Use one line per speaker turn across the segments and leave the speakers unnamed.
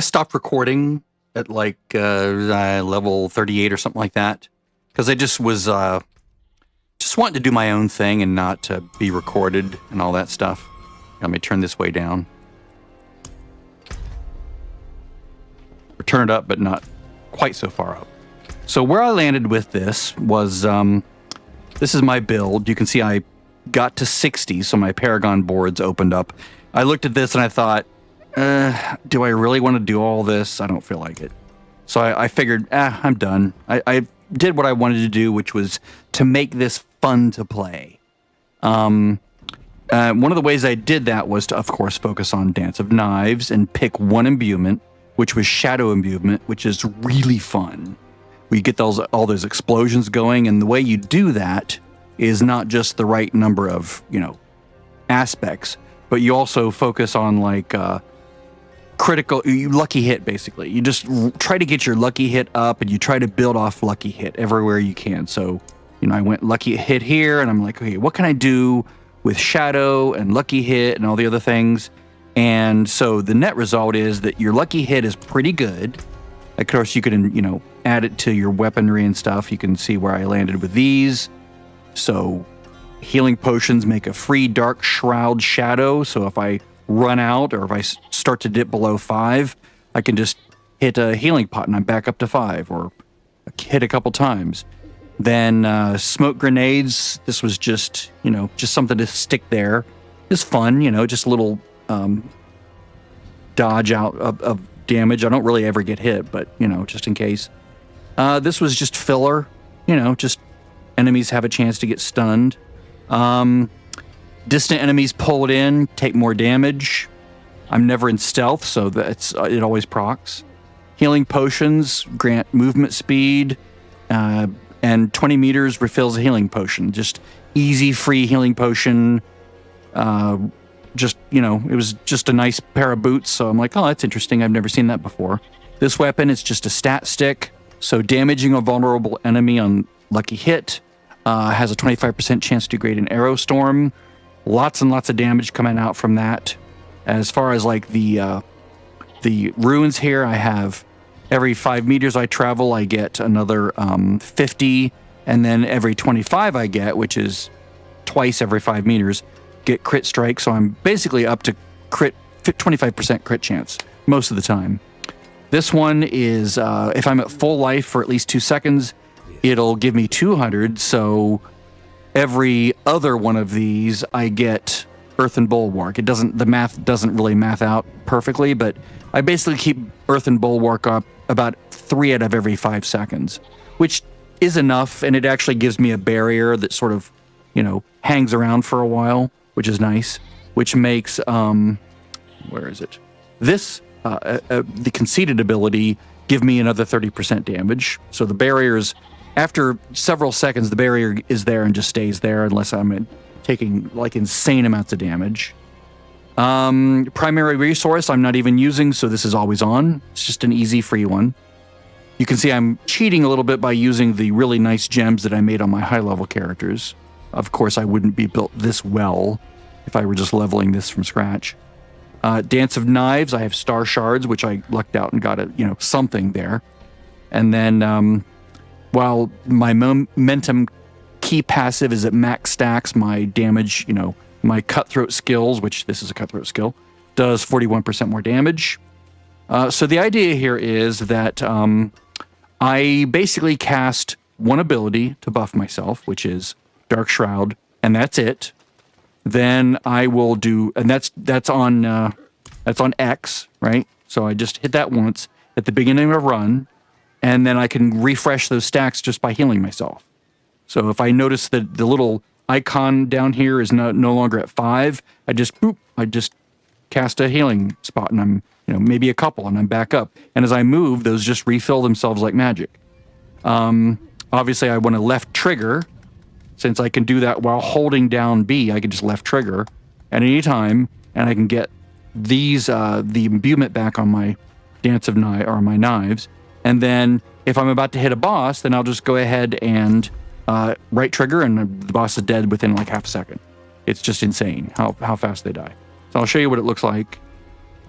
I stopped recording at like level 38 or something like that because I just was just wanting to do my own thing and not be recorded and all that stuff. Let me turn this way down. Or turn it up, but not quite so far up. So where I landed with this was, this is my build. You can see I got to 60, so my Paragon boards opened up. I looked at this and I thought, do I really want to do all this? I don't feel like it. So I figured, I'm done. I did what I wanted to do, which was to make this fun to play. One of the ways I did that was to, of course, focus on Dance of Knives and pick one imbuement, which was Shadow Imbuement, which is really fun. We get all those explosions going, and the way you do that is not just the right number of, aspects, but you also focus on like critical, lucky hit, basically. You just try to get your lucky hit up, and you try to build off lucky hit everywhere you can. So, I went lucky hit here, and I'm like, okay, what can I do with Shadow and lucky hit and all the other things? And so the net result is that your lucky hit is pretty good. Of course, you can, add it to your weaponry and stuff. You can see where I landed with these. So healing potions make a free Dark Shroud Shadow. So if I run out or if I start to dip below 5, I can just hit a healing pot and I'm back up to 5, or hit a couple times. Then smoke grenades. This was just, just something to stick there. It's fun, just a little dodge out of damage. I don't really ever get hit, but, just in case. This was just filler, just enemies have a chance to get stunned. Distant enemies pulled in, take more damage. I'm never in stealth, so it always procs. Healing potions grant movement speed, and 20 meters refills a healing potion. Just easy, free healing potion. It was just a nice pair of boots, so I'm like, oh, that's interesting. I've never seen that before. This weapon is just a stat stick, so damaging a vulnerable enemy on lucky hit has a 25% chance to degrade an arrow storm. Lots and lots of damage coming out from that. As far as like the runes here, I have every 5 meters I travel, I get another 50, and then every 25 I get, which is twice every 5 meters, get crit strike. So I'm basically up to 25% crit chance most of the time. This one is, if I'm at full life for at least 2 seconds, it'll give me 200. So every other one of these, I get Earthen Bulwark. The math doesn't really math out perfectly, but I basically keep Earthen Bulwark up about 3 out of every 5 seconds, which is enough. And it actually gives me a barrier that sort of, hangs around for a while, which is nice, which makes, where is it? This, the conceited ability, give me another 30% damage. So the barriers, after several seconds, the barrier is there and just stays there unless I'm taking like insane amounts of damage. Primary resource I'm not even using, so this is always on. It's just an easy free one. You can see I'm cheating a little bit by using the really nice gems that I made on my high level characters. Of course, I wouldn't be built this well if I were just leveling this from scratch. Dance of Knives, I have Star Shards, which I lucked out and got something there. And then while my momentum key passive is at max stacks, my damage, my cutthroat skills, which this is a cutthroat skill, does 41% more damage. So the idea here is that I basically cast one ability to buff myself, which is Dark Shroud, and that's it. Then I will do, and that's on X, right? So I just hit that once at the beginning of a run, and then I can refresh those stacks just by healing myself. So if I notice that the little icon down here is no longer at 5, I just cast a healing spot, and I'm maybe a couple, and I'm back up. And as I move, those just refill themselves like magic. Obviously, I want to left trigger. Since I can do that while holding down B, I can just left trigger at any time, and I can get these the imbuement back on my Dance of Knives or my knives. And then if I'm about to hit a boss, then I'll just go ahead and right trigger, and the boss is dead within like half a second. It's just insane how fast they die. So I'll show you what it looks like.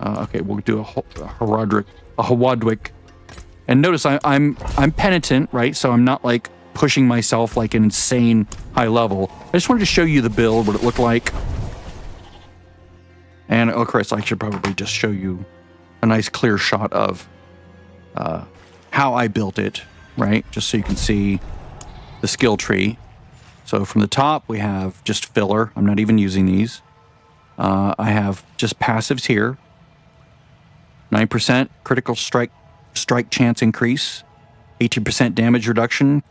Okay, we'll do a Hawadwick. And notice I'm penitent, right? So I'm not like pushing myself like an insane high level. I just wanted to show you the build, what it looked like. And oh, Chris, I should probably just show you a nice clear shot of how I built it, right? Just so you can see the skill tree. So from the top, we have just filler. I'm not even using these. I have just passives here. 9% critical strike chance increase. 18% damage reduction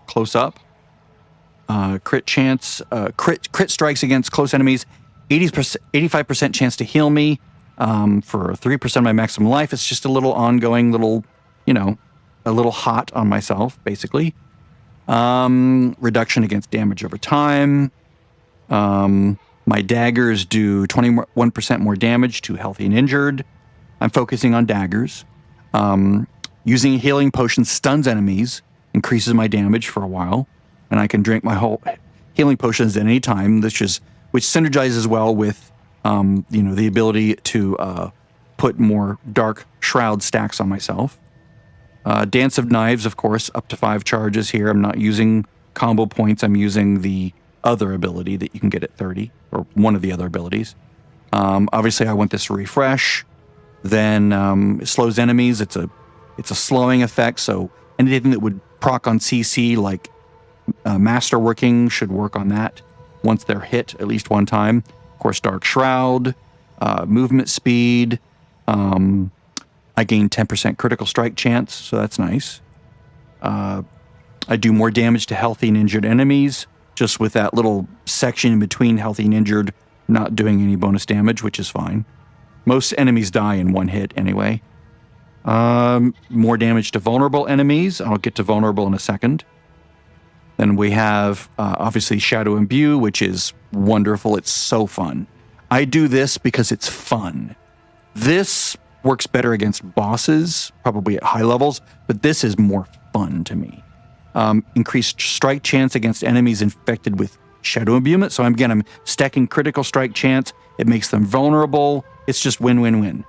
close up. Crit chance, crit strikes against close enemies. 85% chance to heal me for 3% of my maximum life. It's just a little ongoing, a little hot on myself, basically. Reduction against damage over time. My daggers do 21% more damage to healthy and injured. I'm focusing on daggers. Using a healing potion stuns enemies, increases my damage for a while, and I can drink my whole healing potions at any time, which synergizes well with the ability to put more dark shroud stacks on myself. Dance of Knives, of course, up to 5 charges here. I'm not using combo points. I'm using the other ability that you can get at 30, or one of the other abilities. Obviously, I want this to refresh. Then it slows enemies. It's a slowing effect, so anything that would proc on CC, like Masterworking, should work on that once they're hit at least one time. Of course, Dark Shroud, movement speed. I gain 10% critical strike chance, so that's nice. I do more damage to healthy and injured enemies, just with that little section in between healthy and injured not doing any bonus damage, which is fine. Most enemies die in one hit anyway. More damage to vulnerable enemies. I'll get to vulnerable in a second. Then we have, obviously, Shadow Imbue, which is wonderful. It's so fun. I do this because it's fun. This works better against bosses, probably at high levels, but this is more fun to me. Increased strike chance against enemies infected with Shadow Imbuement. So I'm stacking critical strike chance. It makes them vulnerable. It's just win-win-win.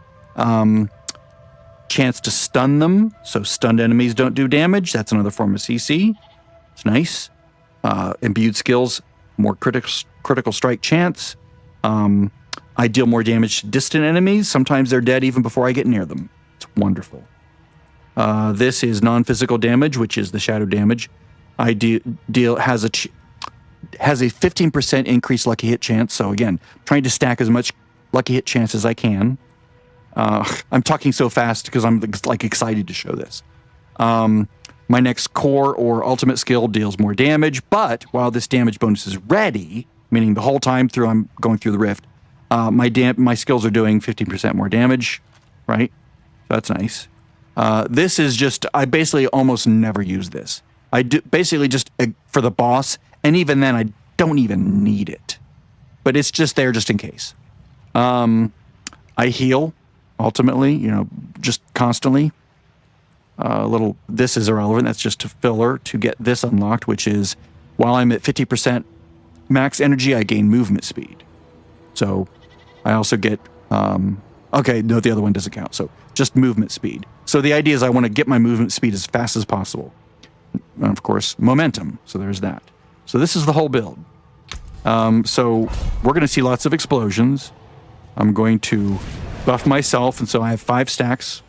Chance to stun them. So stunned enemies don't do damage. That's another form of CC. It's nice. Imbued skills, more critical strike chance. I deal more damage to distant enemies. Sometimes they're dead even before I get near them. It's wonderful. This is non-physical damage, which is the shadow damage. I has a 15% increased lucky hit chance. So again, trying to stack as much lucky hit chance as I can. I'm talking so fast because I'm like excited to show this. My next core or ultimate skill deals more damage, but while this damage bonus is ready, meaning the whole time through I'm going through the rift, my skills are doing 15% more damage, right? So that's nice. This is just, I basically almost never use this. I do basically just for the boss, and even then I don't even need it. But it's just there just in case. I heal, ultimately, just constantly. This is irrelevant. That's just a filler to get this unlocked, which is while I'm at 50% max energy, I gain movement speed. So I also get, okay, no, the other one doesn't count. So just movement speed. So the idea is I want to get my movement speed as fast as possible. And of course, momentum. So there's that. So this is the whole build. So we're going to see lots of explosions. I'm going to buff myself. And so I have 5 stacks,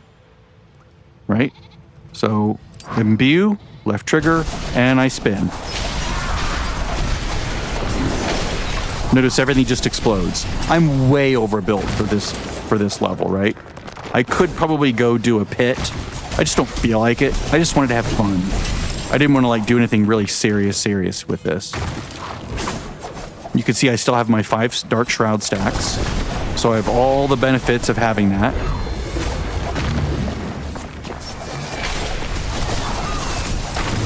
right? So imbue, left trigger, and I spin. Notice everything just explodes. I'm way overbuilt for this level, right? I could probably go do a pit. I just don't feel like it. I just wanted to have fun. I didn't want to do anything really serious with this. You can see I still have my 5 Dark Shroud stacks. So I have all the benefits of having that.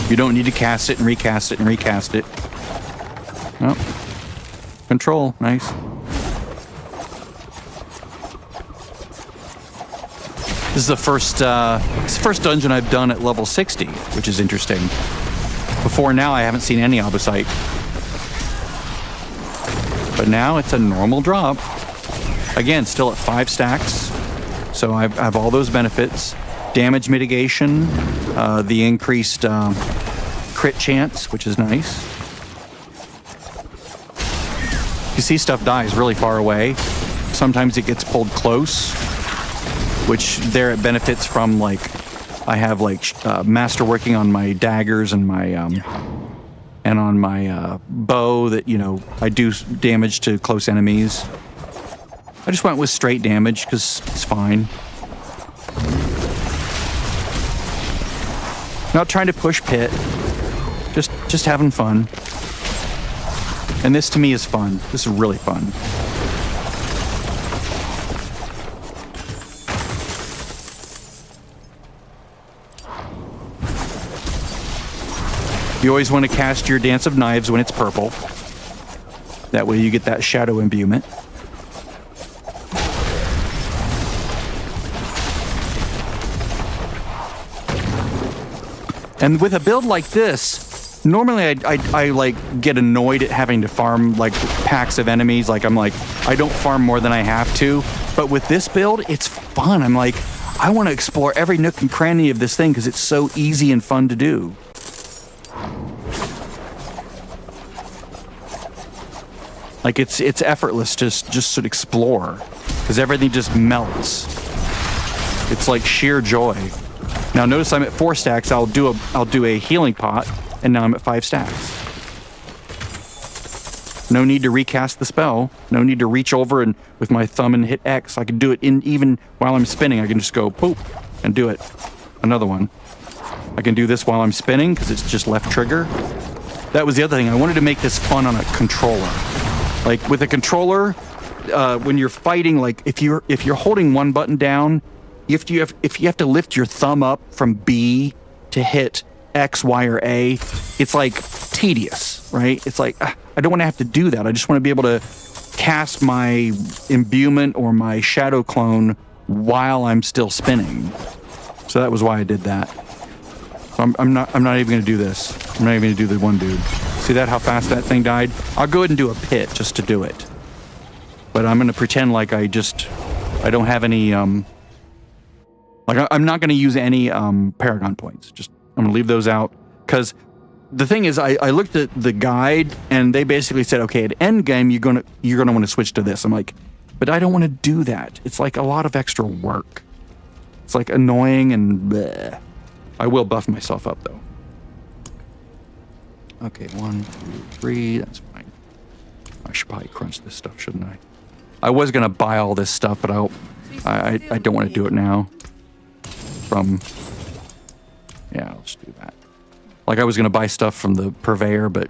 You don't need to cast it and recast it and recast it. Oh. Control, nice. This is the first dungeon I've done at level 60, which is interesting. Before now, I haven't seen any Obosite. But now it's a normal drop. Again, still at 5 stacks. So I have all those benefits. Damage mitigation, the increased crit chance, which is nice. You see stuff dies really far away. Sometimes it gets pulled close, which there it benefits from, like, I have like masterworking on my daggers and my and on my bow that, you know, I do damage to close enemies. I just went with straight damage because it's fine. Not trying to push pit, just having fun. And this to me is fun. This is really fun. You always want to cast your Dance of Knives when it's purple. That way you get that shadow imbuement. And with a build like this, normally I like get annoyed at having to farm like packs of enemies. Like I'm like, I don't farm more than I have to. But with this build, it's fun. I'm like, I want to explore every nook and cranny of this thing because it's so easy and fun to do. Like it's effortless to just to explore because everything just melts. It's like sheer joy. Now notice I'm at 4 stacks. I'll do a healing pot, and now I'm at 5 stacks. No need to recast the spell. No need to reach over and with my thumb and hit X. I can do it even while I'm spinning. I can just go poop and do it. Another one. I can do this while I'm spinning because it's just left trigger. That was the other thing. I wanted to make this fun on a controller. Like with a controller, when you're fighting, like if you're holding one button down, if you have to lift your thumb up from B to hit X, Y, or A, it's like tedious, right? It's like I don't want to have to do that. I just want to be able to cast my imbuement or my shadow clone while I'm still spinning. So that was why I did that. So I'm not even going to do this. I'm not even going to do the one dude. See that, how fast that thing died? I'll go ahead and do a pit just to do it. But I'm going to pretend like I don't have any, like I'm not going to use any Paragon points. Just, I'm going to leave those out. Because the thing is, I looked at the guide and they basically said, okay, at end game, you're going to want to switch to this. I'm like, but I don't want to do that. It's like a lot of extra work. It's like annoying and bleh. I will buff myself up though. Okay, 1, 2, 3, that's fine. I should probably crunch this stuff, shouldn't I? I was gonna buy all this stuff, but I don't want to do it now. Yeah, I'll just do that. Like I was gonna buy stuff from the purveyor, but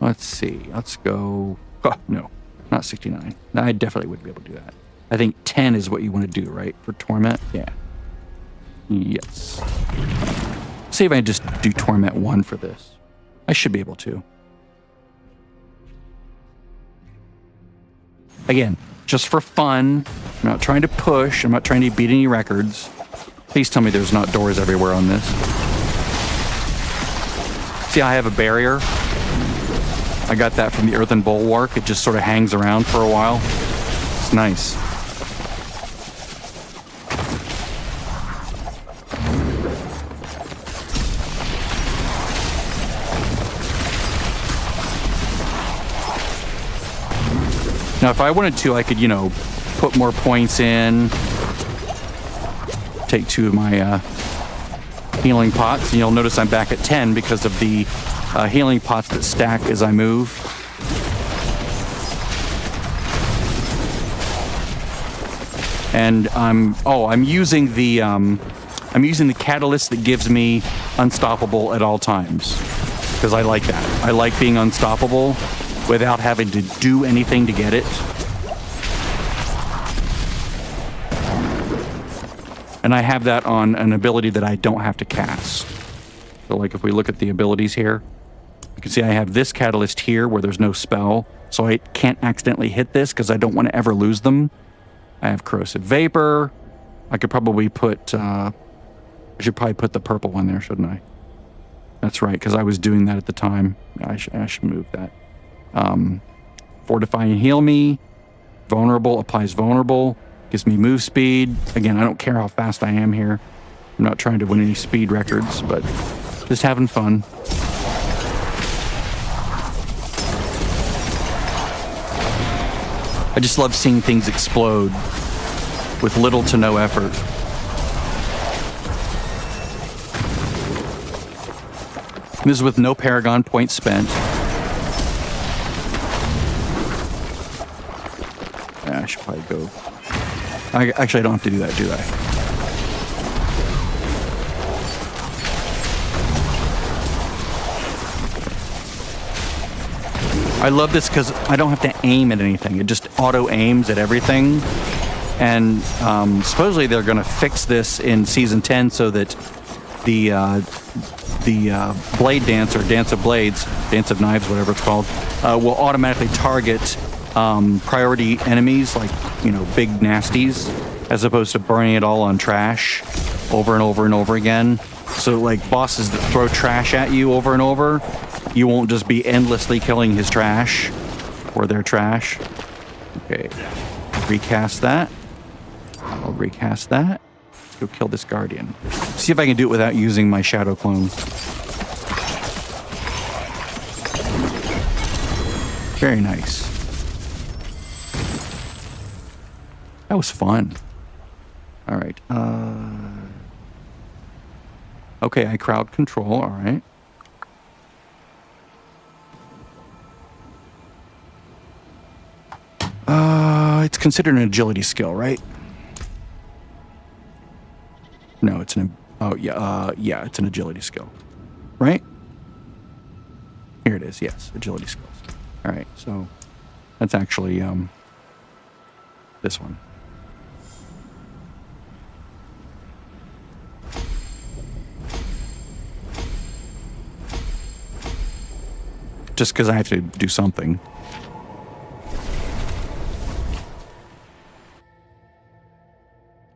let's see. Let's go. Oh, no, not 69. No, I definitely wouldn't be able to do that. I think 10 is what you want to do, right? For Torment? Yeah. Yes. See if I just do Torment 1 for this. I should be able to. Again, just for fun. I'm not trying to push. I'm not trying to beat any records. Please tell me there's not doors everywhere on this. See, I have a barrier. I got that from the Earthen Bulwark. It just sort of hangs around for a while. It's nice. Now, if I wanted to, I could, you know, put more points in, take 2 of my healing pots, and you'll notice I'm back at 10 because of the healing pots that stack as I move. And I'm using the catalyst that gives me unstoppable at all times because I like that. I like being unstoppable without having to do anything to get it. And I have that on an ability that I don't have to cast. So like if we look at the abilities here, you can see I have this catalyst here where there's no spell, so I can't accidentally hit this because I don't want to ever lose them. I have Corrosive Vapor. I could probably put, I should probably put the purple one there, shouldn't I? That's right, because I was doing that at the time. I should move that. Fortify and Heal Me. Vulnerable, applies vulnerable. Gives me move speed. Again, I don't care how fast I am here. I'm not trying to win any speed records, but just having fun. I just love seeing things explode with little to no effort. This is with no Paragon points spent. Yeah, I should probably go. Actually, I don't have to do that, do I? I love this because I don't have to aim at anything. It just auto aims at everything. And supposedly they're going to fix this in Season 10 so that the Blade Dance, or Dance of Blades, Dance of Knives, whatever it's called, will automatically target priority enemies, like, you know, big nasties, as opposed to burning it all on trash over and over and over again. So, like, bosses that throw trash at you over and over, you won't just be endlessly killing his trash or their trash. Okay, recast that. I'll recast that. Let's go kill this Guardian. See if I can do it without using my Shadow Clone. Very nice. That was fun. All right. Okay, I crowd control. All right. It's considered an agility skill, right? No, it's an... Oh, yeah. Yeah, it's an agility skill. Right? Here it is. Yes, agility skills. All right, so that's actually this one. Just because I have to do something.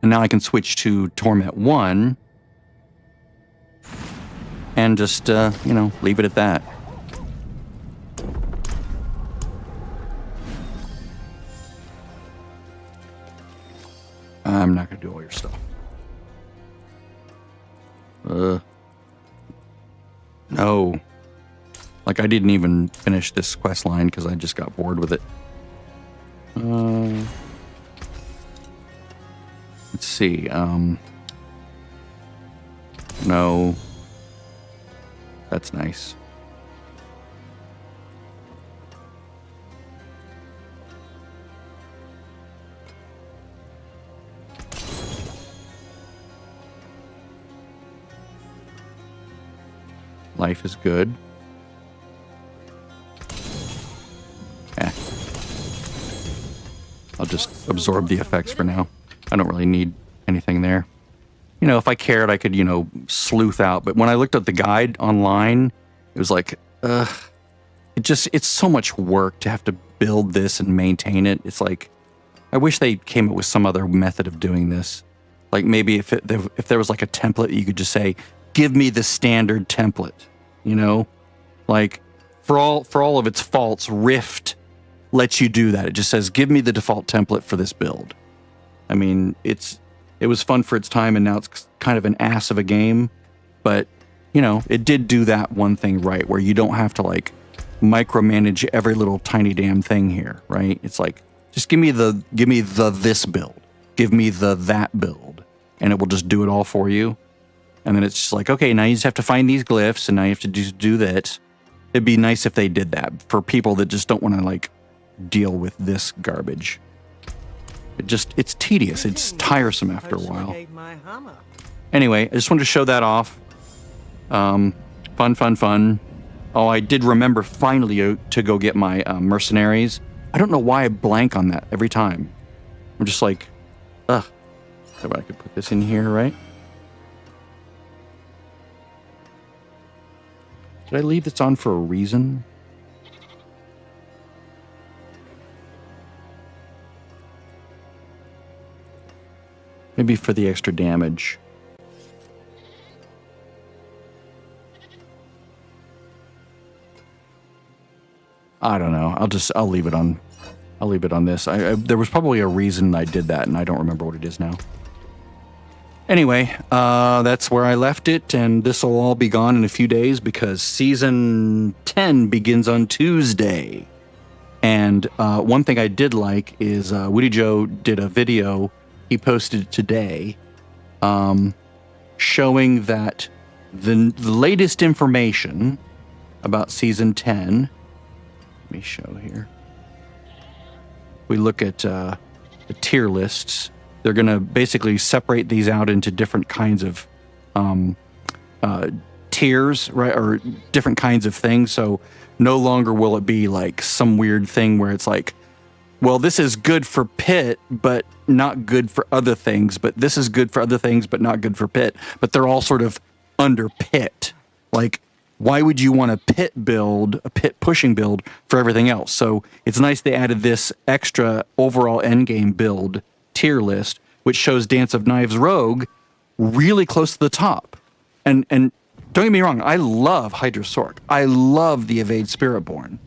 And now I can switch to Torment 1 and just, you know, leave it at that. I'm not going to do all your stuff. No. Like, I didn't even finish this quest line because I just got bored with it. Let's see. No. That's nice. Life is good. Yeah. I'll just absorb the effects for now. I don't really need anything there. You know, if I cared, I could, you know, sleuth out. But when I looked at the guide online, it was like, it's so much work to have to build this and maintain it. It's like, I wish they came up with some other method of doing this. Like maybe if there was like a template, you could just say, give me the standard template, you know? Like for all of its faults, Rift lets you do that. It just says, give me the default template for this build. I mean, it was fun for its time, and now it's kind of an ass of a game. But, you know, it did do that one thing right, where you don't have to, like, micromanage every little tiny damn thing here, right? It's like, just give me the this build. Give me the that build. And it will just do it all for you. And then it's just like, okay, now you just have to find these glyphs, and now you have to do that. It'd be nice if they did that for people that just don't want to, like, deal with this garbage. It's tedious. It's tiresome after a while. Anyway, I just wanted to show that off. Fun. Oh, I did remember finally to go get my mercenaries. I don't know why I blank on that every time. I'm just like, ugh. So I could put this in here, right? Did I leave this on for a reason? Maybe for the extra damage. I don't know. I'll leave it on. I'll leave it on this. There was probably a reason I did that, and I don't remember what it is now. Anyway, that's where I left it, and this will all be gone in a few days because Season 10 begins on Tuesday. And one thing I did like is Woody Joe did a video he posted today showing that the latest information about Season 10, let me show here. We look at the tier lists. They're going to basically separate these out into different kinds of tiers, right? Or different kinds of things. So no longer will it be like some weird thing where it's like, well, this is good for pit, but not good for other things. But this is good for other things, but not good for pit. But they're all sort of under pit. Like, why would you want a pit build, a pit pushing build for everything else? So it's nice they added this extra overall endgame build tier list, which shows Dance of Knives Rogue really close to the top. And don't get me wrong, I love Hydra Sork. I love the Evade Spiritborn.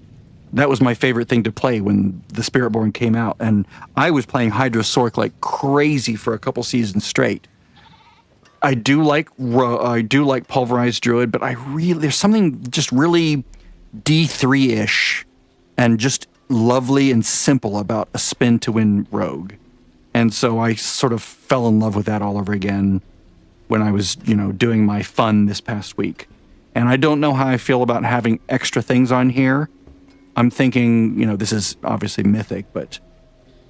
That was my favorite thing to play when the Spiritborn came out. And I was playing Hydra Sork like crazy for a couple seasons straight. I do like Pulverized Druid, but there's something just really D3-ish and just lovely and simple about a spin to win Rogue. And so I sort of fell in love with that all over again when I was, doing my fun this past week. And I don't know how I feel about having extra things on here. I'm thinking, this is obviously mythic, but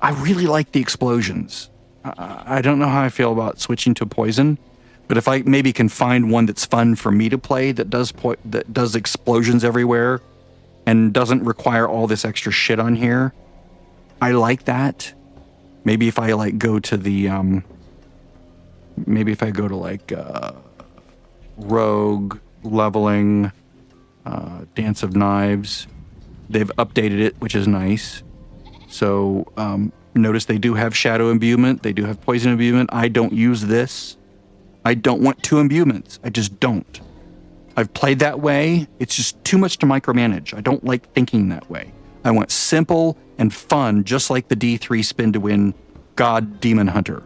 I really like the explosions. I don't know how I feel about switching to poison, but if I maybe can find one that's fun for me to play that does explosions everywhere and doesn't require all this extra shit on here, I like that. Maybe if I go to the Rogue leveling, Dance of Knives, they've updated it, which is nice. So notice they do have Shadow Imbuement, they do have Poison Imbuement. I don't use this. I don't want 2 imbuements. I just don't. I've played that way. It's just too much to micromanage. I don't like thinking that way. I want simple and fun, just like the D3 spin to win God Demon Hunter.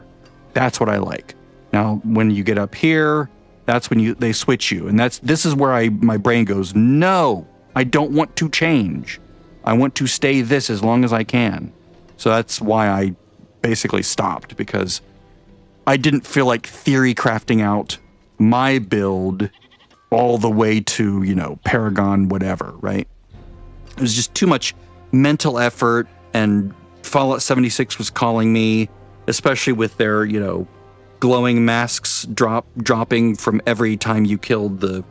That's what I like. Now, when you get up here, that's when they switch you. And this is where my brain goes, no, I don't want to change. I want to stay this as long as I can. So that's why I basically stopped, because I didn't feel like theory crafting out my build all the way to, Paragon, whatever, right? It was just too much mental effort, and Fallout 76 was calling me, especially with their, glowing masks dropping from every time you killed the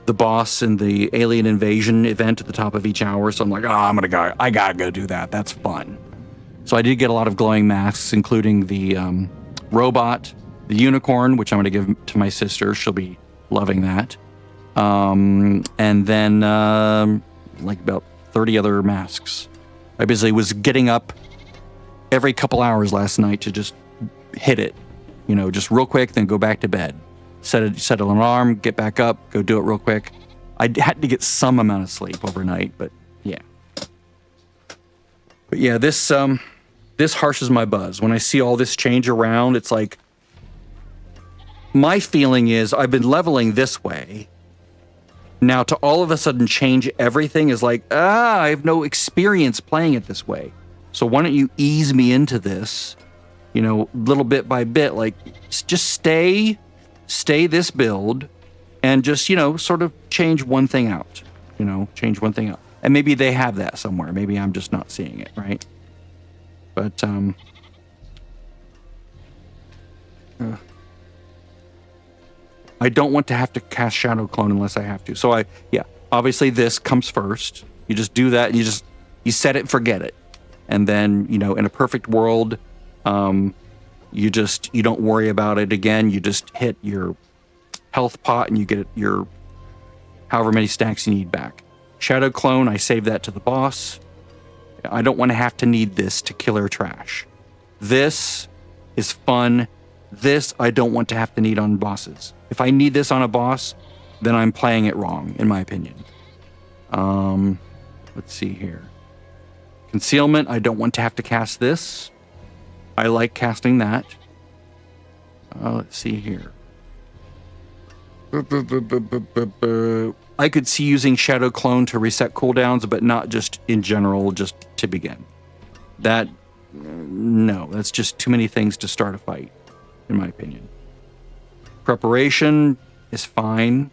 boss in the Alien Invasion event at the top of each hour. So I'm like, I gotta go do that. That's fun. So I did get a lot of glowing masks, including the robot, the unicorn, which I'm going to give to my sister. She'll be loving that. And then about 30 other masks. I basically was getting up every couple hours last night to just hit it, just real quick, then go back to bed. Set an alarm, get back up, go do it real quick. I had to get some amount of sleep overnight, but yeah. But yeah, this harshes my buzz. When I see all this change around, it's like, my feeling is I've been leveling this way. Now to all of a sudden change everything is like, I have no experience playing it this way. So why don't you ease me into this, little bit by bit, like just stay this build and just, sort of change one thing out, change one thing out. And maybe they have that somewhere. Maybe I'm just not seeing it, right? But, I don't want to have to cast Shadow Clone unless I have to. So obviously this comes first. You just do that, and you set it and forget it. And then, in a perfect world, you don't worry about it again. You just hit your health pot and you get your however many stacks you need back. Shadow Clone, I save that to the boss. I don't want to have to need this to killer trash. This is fun. This I don't want to have to need on bosses. If I need this on a boss, then I'm playing it wrong, in my opinion. Let's see here. Concealment, I don't want to have to cast this. I like casting that. Let's see here. I could see using Shadow Clone to reset cooldowns, but not just in general, just to begin. That, no, that's just too many things to start a fight, in my opinion. Preparation is fine.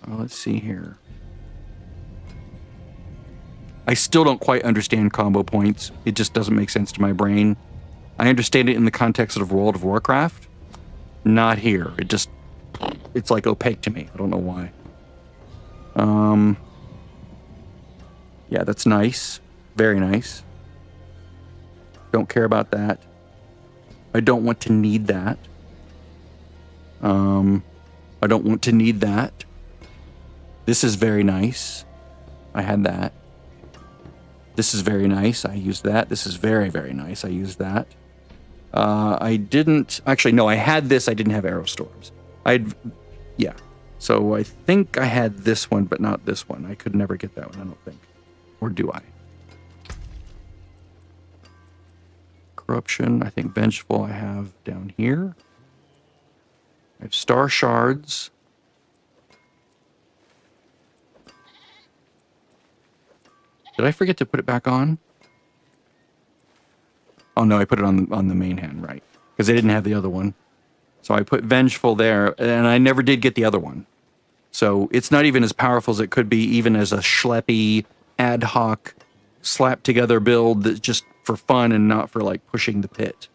Let's see here. I still don't quite understand combo points. It just doesn't make sense to my brain. I understand it in the context of World of Warcraft. Not here. It's like opaque to me. I don't know why. Yeah, that's nice. Very nice. Don't care about that. I don't want to need that. I don't want to need that. This is very nice. I had that. This is very nice. I used that. This is very, very nice. I used that. I didn't... Actually, no, I had this. I didn't have arrow storms. Yeah. So I think I had this one, but not this one. I could never get that one, I don't think. Or do I? Corruption. I think Vengeful I have down here. I have Star Shards. Did I forget to put it back on? Oh no, I put it on the main hand, right? Because I didn't have the other one. So I put Vengeful there, and I never did get the other one. So it's not even as powerful as it could be, even as a schleppy, ad hoc, slap together build that's just for fun and not for like pushing the pit.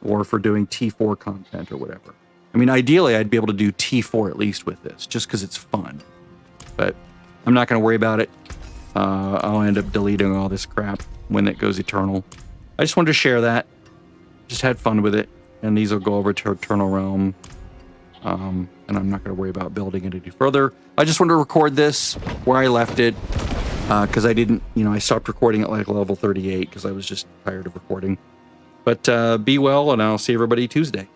Or for doing T4 content or whatever. I mean, ideally, I'd be able to do T4 at least with this, just because it's fun. But I'm not going to worry about it. I'll end up deleting all this crap when it goes eternal. I just wanted to share that. Just had fun with it. And these will go over to Eternal Realm. And I'm not going to worry about building it any further. I just wanted to record this where I left it. Because I didn't, I stopped recording at like level 38 because I was just tired of recording. But be well, and I'll see everybody Tuesday.